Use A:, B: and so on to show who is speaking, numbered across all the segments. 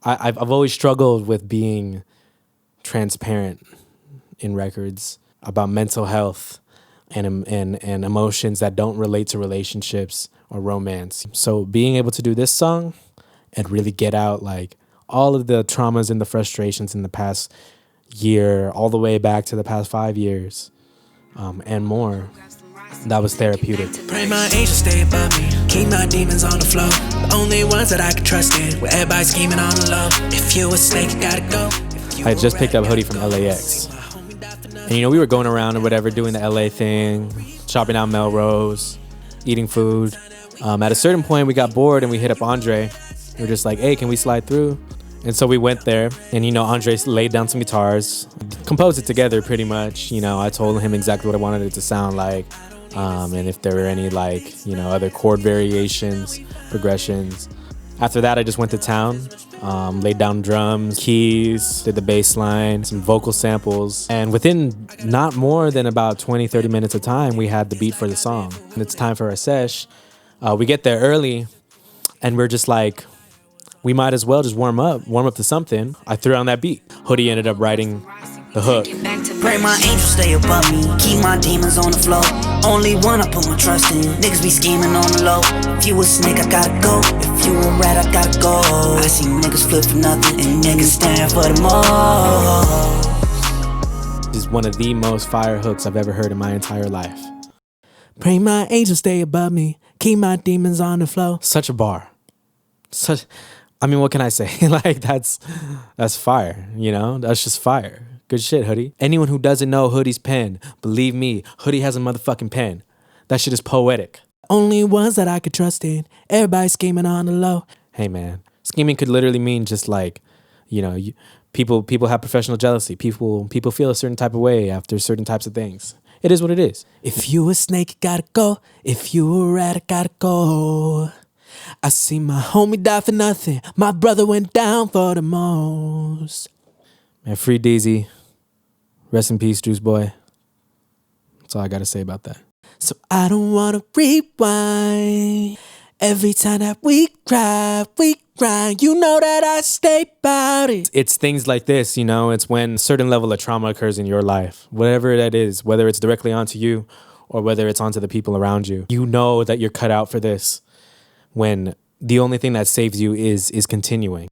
A: I've always struggled with being transparent in records about mental health and emotions that don't relate to relationships or romance. So being able to do this song and really get out like all of the traumas and the frustrations in the past year, all the way back to the past 5 years, and more, that was therapeutic.
B: Pray my angels stay above me, keep my demons on the floor. The only ones that I can trust in, where everybody's scheming on the low. If you a snake, you gotta go.
A: I just picked up Hoodie from LAX. And you know, we were going around or whatever, doing the LA thing, shopping out Melrose, eating food. At a certain point, we got bored and we hit up Andre. We were just like, hey, can we slide through? And so we went there, and you know, Andre laid down some guitars, composed it together pretty much. You know, I told him exactly what I wanted it to sound like, and if there were any like, you know, other chord variations, progressions. After that, I just went to town, laid down drums, keys, did the bass line, some vocal samples, and within not more than about 20-30 minutes of time, we had the beat for the song. And it's time for our sesh. We get there early, and we're just like, we might as well just warm up to something. I threw on that beat. Hoodie ended up writing the hook.
B: Pray my angels stay above me, keep my demons on the floor. Only one I put my trust in, niggas be scheming on the low. If you a snake, I gotta go. If you a rat, I gotta go. I see niggas flip for nothing and niggas stand for the most.
A: This is one of the most fire hooks I've ever heard in my entire life.
B: Pray my angels stay above me, keep my demons on the floor.
A: Such a bar. I mean, what can I say? Like, that's fire, you know? That's just fire. Good shit, Hoodie. Anyone who doesn't know Hoodie's pen, believe me, Hoodie has a motherfucking pen. That shit is poetic.
B: Only ones that I could trust in, everybody scheming on the low.
A: Hey, man. Scheming could literally mean just like, you know, people have professional jealousy. People feel a certain type of way after certain types of things. It is what it is.
B: If you a snake, you gotta go. If you a rat, I gotta go. I see my homie die for nothing. My brother went down for the most.
A: Man, free DZ. Rest in peace, Juice Boy. That's all I gotta say about that.
B: So I don't wanna rewind. Every time that we cry, you know that I stay about it.
A: It's things like this, you know, it's when a certain level of trauma occurs in your life, whatever that is, whether it's directly onto you or whether it's onto the people around you. You know that you're cut out for this when the only thing that saves you is continuing.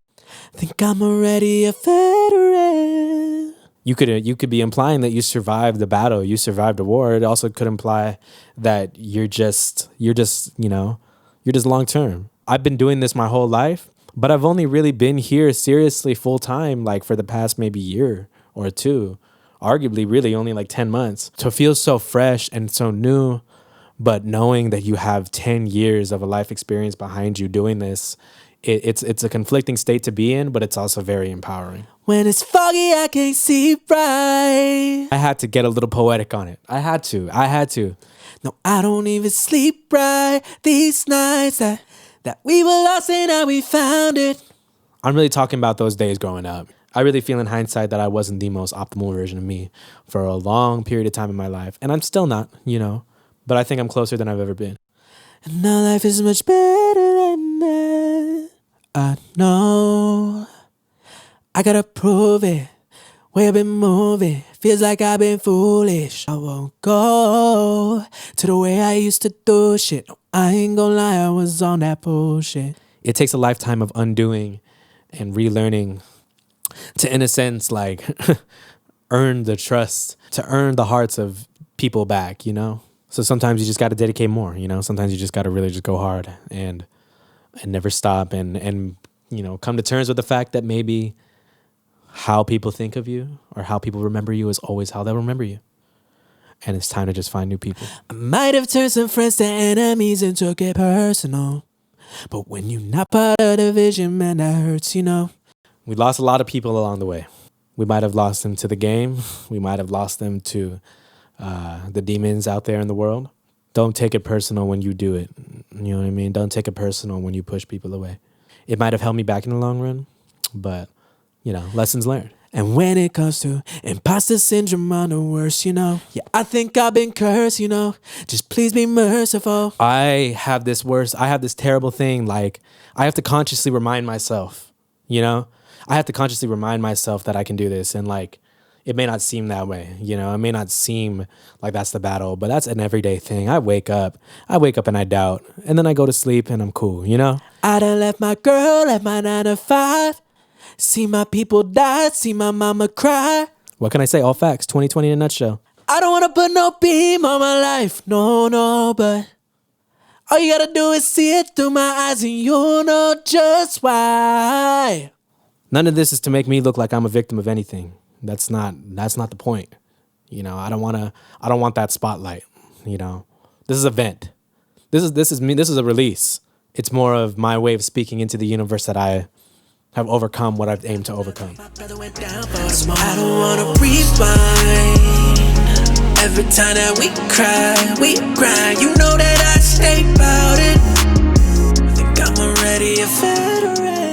B: Think I'm already a veteran.
A: You could be implying that you survived the battle, you survived the war. It also could imply that you're just long term. I've been doing this my whole life, but I've only really been here seriously full time like for the past maybe year or two, arguably really only like 10 months. To feel so fresh and so new, but knowing that you have 10 years of a life experience behind you doing this, it's a conflicting state to be in, but it's also very empowering.
B: When it's foggy, I can't see right.
A: I had to get a little poetic on it. I had to.
B: No, I don't even sleep right these nights that we were lost and now we found it.
A: I'm really talking about those days growing up. I really feel in hindsight that I wasn't the most optimal version of me for a long period of time in my life. And I'm still not, you know, but I think I'm closer than I've ever been.
B: And now life is much better than that. I know. I gotta prove it. Way I've been moving. Feels like I've been foolish. I won't go to the way I used to do shit. No, I ain't gonna lie, I was on that bullshit.
A: It takes a lifetime of undoing and relearning to, in a sense, like, earn the trust, to earn the hearts of people back, you know? So sometimes you just got to dedicate more, you know? Sometimes you just got to really just go hard and never stop and, you know, come to terms with the fact that maybe how people think of you or how people remember you is always how they'll remember you. And it's time to just find new people.
B: I might have turned some friends to enemies and took it personal. But when you're not part of the vision, man, that hurts, you know?
A: We lost a lot of people along the way. We might have lost them to the game. We might have lost them to the demons out there in the world. Don't take it personal when you do it. You know what I mean? Don't take it personal when you push people away. It might have held me back in the long run, but, you know, lessons learned.
B: And when it comes to imposter syndrome, I'm the worst, you know? Yeah, I think I've been cursed, you know? Just please be merciful.
A: I have this terrible thing, like, I have to consciously remind myself, you know? I have to consciously remind myself that I can do this, and like it may not seem that way, you know, it may not seem like that's the battle, but that's an everyday thing. I wake up and I doubt, and then I go to sleep and I'm cool, you know?
B: I done left my girl at my 9 to 5. See my people die, see my mama cry.
A: What can I say? All facts, 2020 in a nutshell.
B: I don't wanna put no beam on my life, no, but all you gotta do is see it through my eyes and you'll know just why.
A: None of this is to make me look like I'm a victim of anything. That's not the point. You know, I don't want that spotlight, you know. This is a vent. This is me, this is a release. It's more of my way of speaking into the universe that I have overcome what I've aimed to overcome.
B: I don't wanna rewind. Every time that we cry, we grind. You know that I stay about it. Think I'm already a veteran.